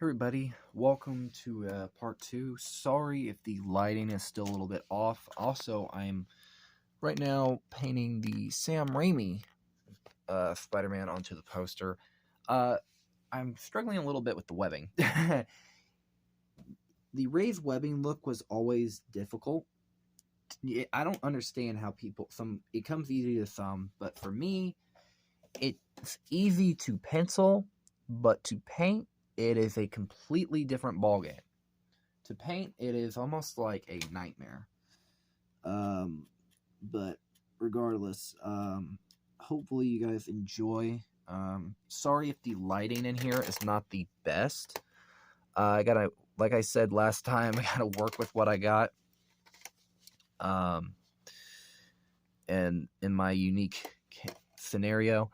Everybody, welcome to part 2. Sorry if the lighting is still a little bit off. Also, I'm right now painting the Sam Raimi Spider-Man onto the poster. I'm struggling a little bit with the webbing. The raised webbing look was always difficult. I don't understand how it comes easy to some, but for me, it's easy to pencil, but to paint, it is a completely different ballgame. To paint, it is almost like a nightmare. But regardless, hopefully you guys enjoy. Sorry if the lighting in here is not the best. Like I said last time, I gotta work with what I got. And in my unique scenario,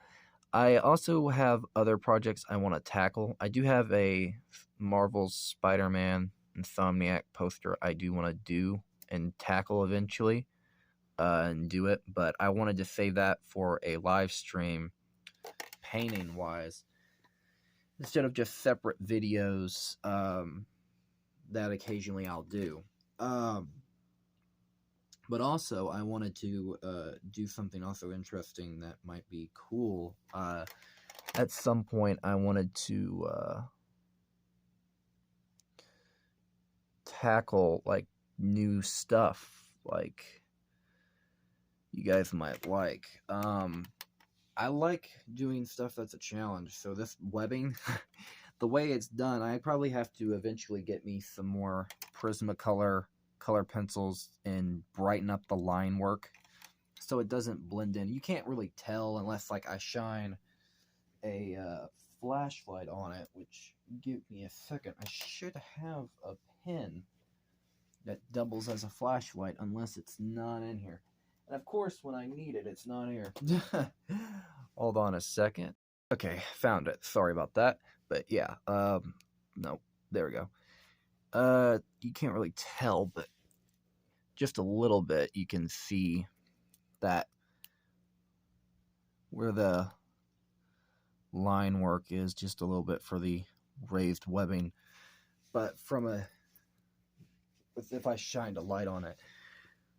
I also have other projects I want to tackle. I do have a Marvel's Spider-Man Insomniac poster I do want to do and tackle eventually and do it, but I wanted to save that for a live stream painting wise instead of just separate videos that occasionally I'll do. But also, I wanted to do something also interesting that might be cool. At some point, I wanted to tackle, like, new stuff, like, you guys might like. I like doing stuff that's a challenge, so this webbing, the way it's done, I probably have to eventually get me some more Prismacolor color pencils and brighten up the line work so it doesn't blend in. You can't really tell unless like I shine a flashlight on it, which, give me a second, I should have a pen that doubles as a flashlight unless it's not in here, and of course when I need it, it's not here. Hold on a second. Okay, found it. Sorry about that. But yeah, no, there we go. You can't really tell, but just a little bit you can see that where the line work is, just a little bit for the raised webbing. But if I shined a light on it.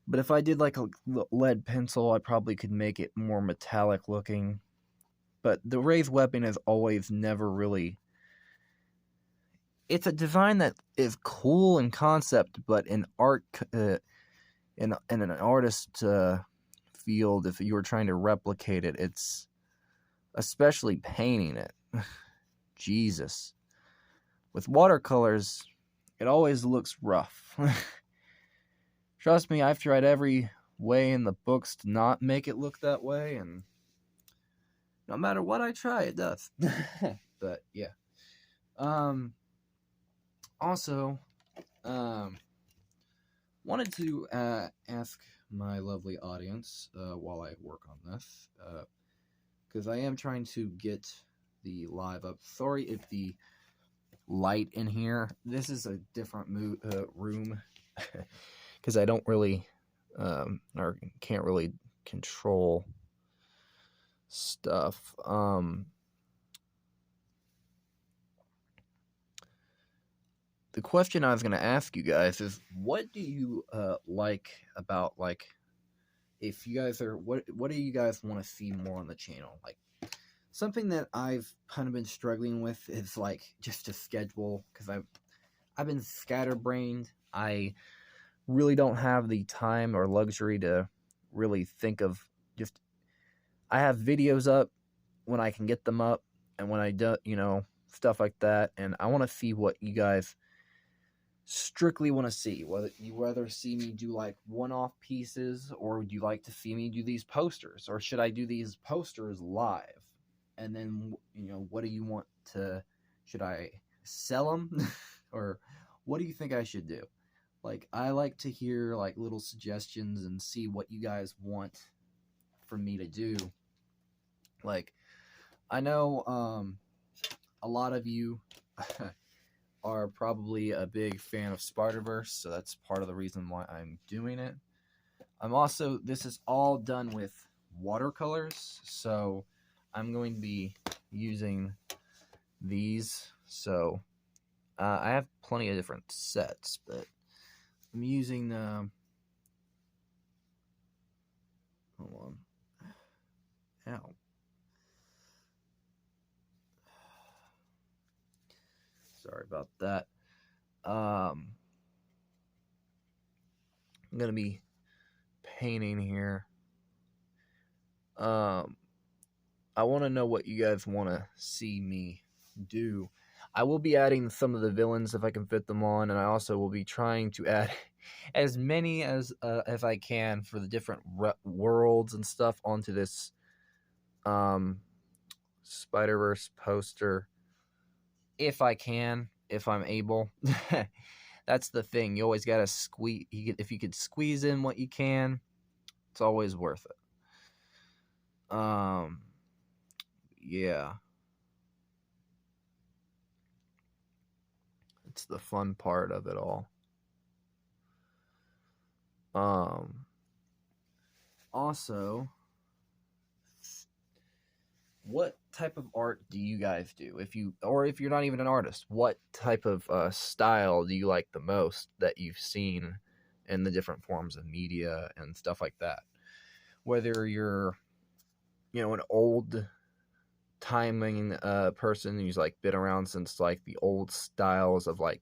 But if I did like a lead pencil, I probably could make it more metallic looking. But the raised webbing is always never really... It's a design that is cool in concept, but in art... in an artist field, if you were trying to replicate it, it's especially painting it. Jesus. With watercolors, it always looks rough. Trust me, I've tried every way in the books to not make it look that way, and no matter what I try, it does. But yeah. Also, wanted to ask my lovely audience while I work on this, because I am trying to get the live up. Sorry if the light in here, this is a different room, because I don't really, or can't really control stuff. The question I was going to ask you guys is, what do you like about, like, if you guys are, what do you guys want to see more on the channel? Like, something that I've kind of been struggling with is, like, just a schedule, because I've been scatterbrained. I really don't have the time or luxury to really think of just, I have videos up when I can get them up, and when I do, stuff like that, and I want to see what you guys strictly want to see, whether you rather see me do like one-off pieces, or would you like to see me do these posters, or should I do these posters live? And then, what do you want to, should I sell them? Or what do you think I should do? Like, I like to hear like little suggestions and see what you guys want for me to do. Like, I know a lot of you are probably a big fan of Spider-Verse, so that's part of the reason why I'm doing it. This is all done with watercolors, so I'm going to be using these. So I have plenty of different sets, but I'm using the. Hold on. Ow. Sorry about that. I'm gonna be painting here. I want to know what you guys want to see me do. I will be adding some of the villains if I can fit them on, and I also will be trying to add as many as I can for the different worlds and stuff onto this Spider-Verse poster, if I can, if I'm able. That's the thing. You always gotta squeeze. If you could squeeze in what you can, it's always worth it. Yeah. It's the fun part of it all. Also, what type of art do you guys do? If you're not even an artist, what type of style do you like the most that you've seen in the different forms of media and stuff like that? Whether you're, an old timing person who's like been around since like the old styles of like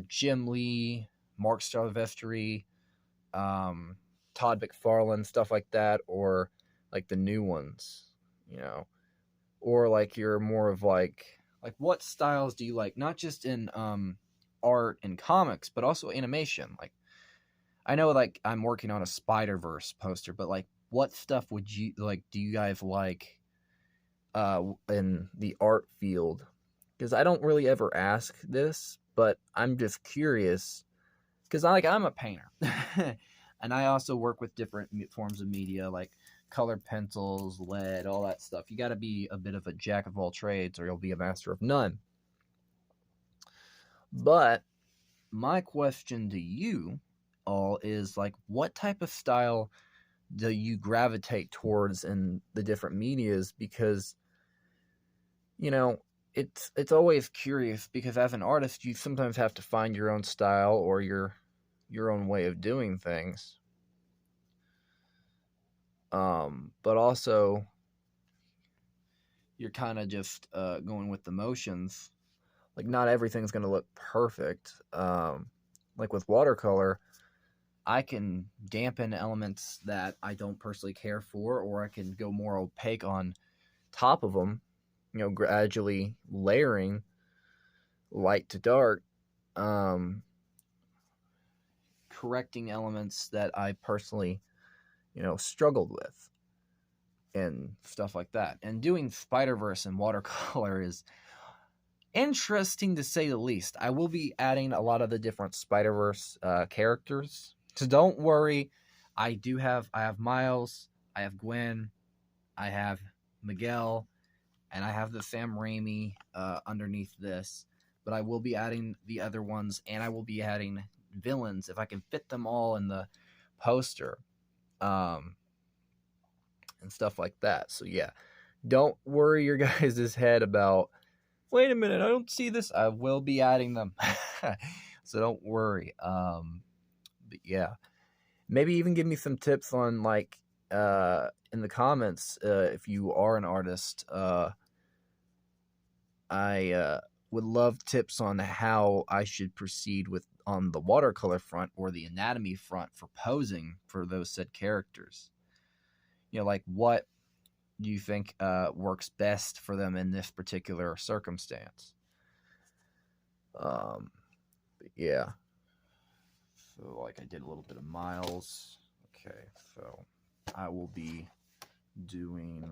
Jim Lee, Mark Silvestri, Todd McFarlane, stuff like that, or like the new ones, or like you're more of like what styles do you like? Not just in art and comics, but also animation. Like I know like I'm working on a Spider-Verse poster, but like what stuff would you like? Do you guys like in the art field? Because I don't really ever ask this, but I'm just curious because I'm a painter, and I also work with different forms of media like colored pencils, lead, all that stuff. You got to be a bit of a jack of all trades, or you'll be a master of none. But my question to you all is like, what type of style do you gravitate towards in the different medias? Because it's always curious because as an artist, you sometimes have to find your own style or your own way of doing things. But also you're kind of just going with the motions. Like not everything's going to look perfect. Like with watercolor, I can dampen elements that I don't personally care for, or I can go more opaque on top of them, gradually layering light to dark, correcting elements that I personally, struggled with and stuff like that. And doing Spider-Verse in watercolor is interesting to say the least. I will be adding a lot of the different Spider-Verse characters, so don't worry. I have Miles, I have Gwen, I have Miguel, and I have the Sam Raimi underneath this. But I will be adding the other ones, and I will be adding villains if I can fit them all in the poster, and stuff like that. So yeah, don't worry your guys' head about, wait a minute, I don't see this. I will be adding them. So don't worry. But yeah, maybe even give me some tips on like in the comments if you are an artist. I would love tips on how I should proceed with on the watercolor front or the anatomy front for posing for those said characters. Like what do you think works best for them in this particular circumstance? But yeah. So like I did a little bit of Miles. Okay, so I will be doing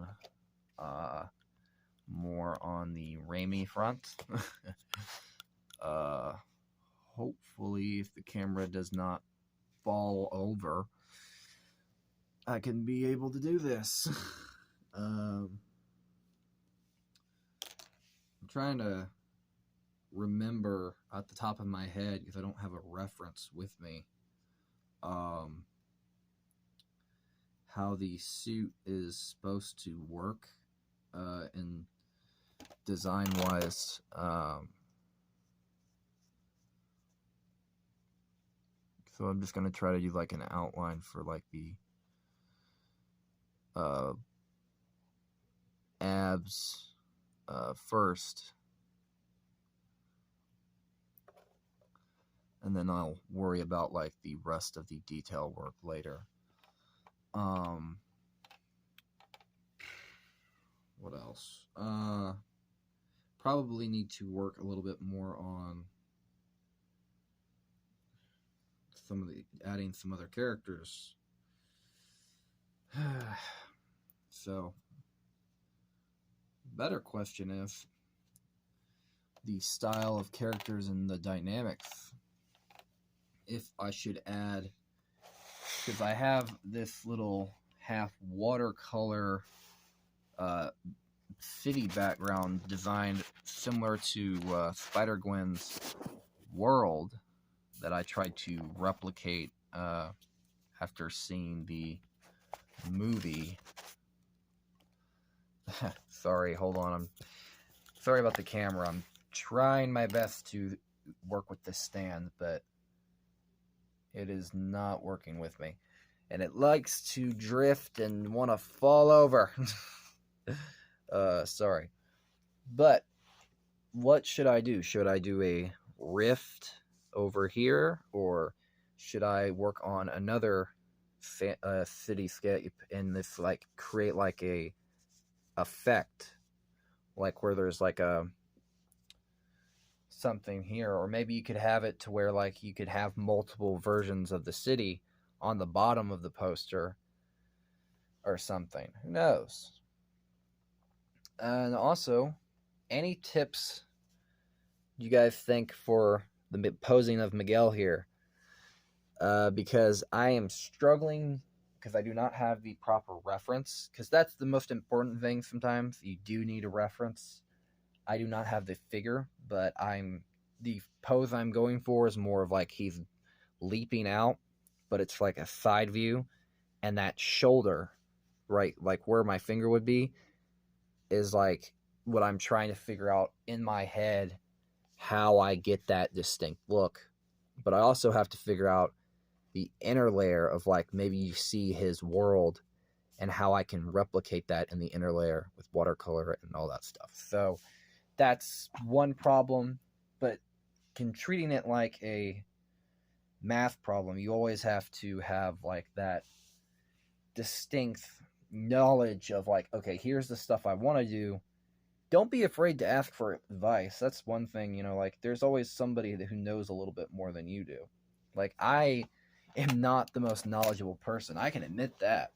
more on the Raimi front. Hopefully if the camera does not fall over, I can be able to do this. I'm trying to remember at the top of my head because I don't have a reference with me how the suit is supposed to work in design wise. So I'm just going to try to do like an outline for like the abs first. And then I'll worry about like the rest of the detail work later. What else? Probably need to work a little bit more on adding some other characters. So, better question is the style of characters and the dynamics. If I should add, because I have this little half watercolor city background designed similar to Spider-Gwen's world that I tried to replicate after seeing the movie. Sorry, hold on. I'm sorry about the camera. I'm trying my best to work with this stand, but it is not working with me. And it likes to drift and want to fall over. Sorry. But what should I do? Should I do a rift over here, or should I work on another cityscape and this like create like a effect, like where there's like a something here, or maybe you could have it to where like you could have multiple versions of the city on the bottom of the poster or something. Who knows? And also, any tips you guys think for the posing of Miguel here? Because I am struggling because I do not have the proper reference, because that's the most important thing. Sometimes you do need a reference. I do not have the figure, but the pose I'm going for is more of like he's leaping out, but it's like a side view, and that shoulder, right, like where my finger would be, is like what I'm trying to figure out in my head how I get that distinct look. But I also have to figure out the inner layer of like maybe you see his world and how I can replicate that in the inner layer with watercolor and all that stuff. So that's one problem, but treating it like a math problem, you always have to have like that distinct knowledge of like, okay, here's the stuff I want to do. Don't be afraid to ask for advice. That's one thing, you know, like there's always somebody who knows a little bit more than you do. Like I am not the most knowledgeable person. I can admit that.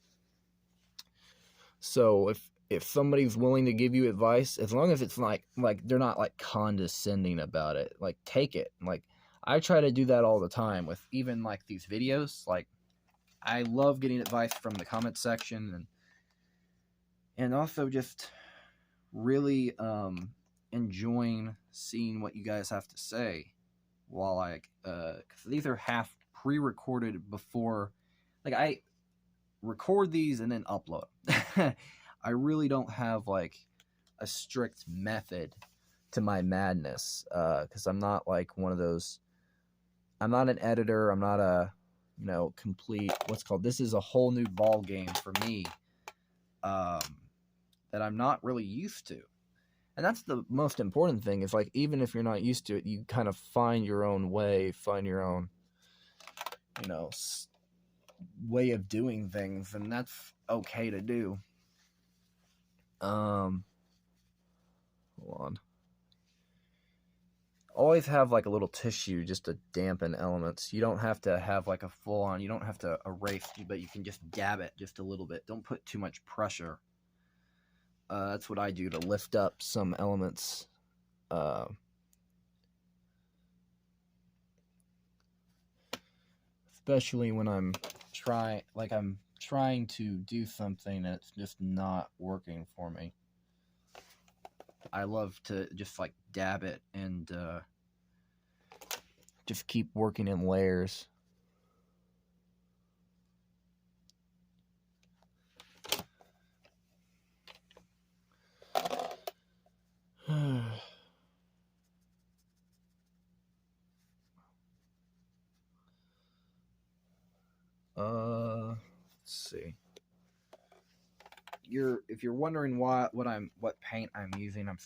So if somebody's willing to give you advice, as long as it's like they're not like condescending about it, like take it. Like I try to do that all the time with even like these videos. Like I love getting advice from the comment section, and also just really enjoying seeing what you guys have to say while I because these are half pre-recorded before, like I record these and then upload. I really don't have like a strict method to my madness, because I'm not like one of those. I'm not an editor. I'm not a complete what's called. This is a whole new ball game for me, that I'm not really used to. And that's the most important thing, is like even if you're not used to it, you kind of find your own way, find your own way of doing things, and that's okay to do. Hold on. Always have like a little tissue just to dampen elements. You don't have to have like a full on, you don't have to erase, but you can just dab it just a little bit. Don't put too much pressure. That's what I do to lift up some elements. Especially when I'm trying to do something and it's just not working for me. I love to just like dab it and just keep working in layers. Let's see. If you're wondering what paint I'm using, I'm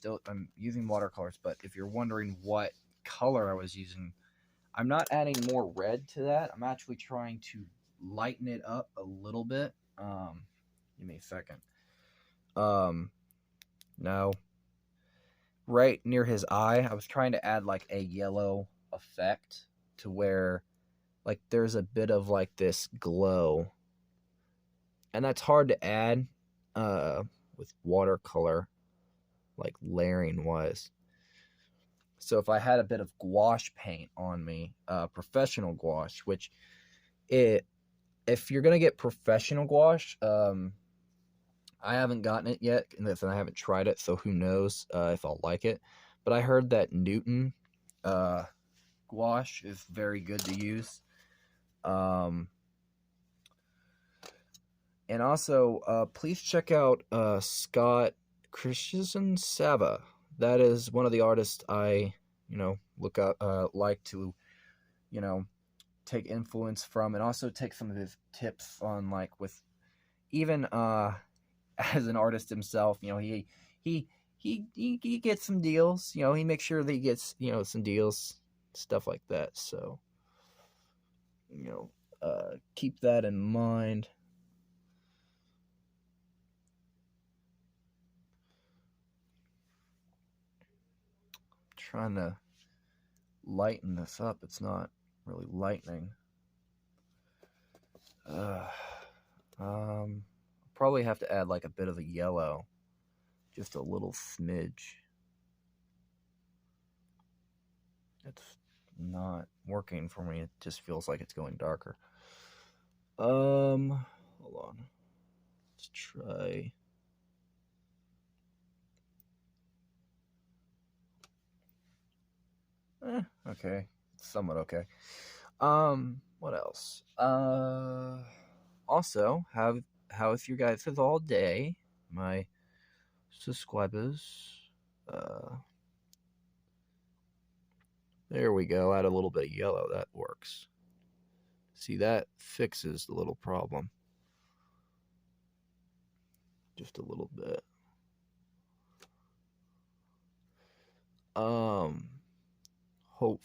using watercolors. But if you're wondering what color I was using, I'm not adding more red to that. I'm actually trying to lighten it up a little bit. Give me a second. Now, right near his eye, I was trying to add like a yellow effect to where like there's a bit of like this glow, and that's hard to add with watercolor, like layering wise. So if I had a bit of gouache paint on me, professional gouache, which it if you're gonna get professional gouache, I haven't gotten it yet, and I haven't tried it, so who knows if I'll like it. But I heard that Newton gouache is very good to use. And also, please check out Scott Christensen Sava. That is one of the artists I, look up, like to, you know, take influence from, and also take some of his tips on, like, with even as an artist himself. He gets some deals. He makes sure that he gets some deals, stuff like that. So keep that in mind. Trying to lighten this up. It's not really lightening. Probably have to add like a bit of a yellow, just a little smidge. It's not working for me. It just feels like it's going darker. Hold on. Let's try. Okay. Somewhat okay. What else? Also, how is your guys' all day? My subscribers. There we go. Add a little bit of yellow. That works. See, that fixes the little problem. Just a little bit. Hopefully.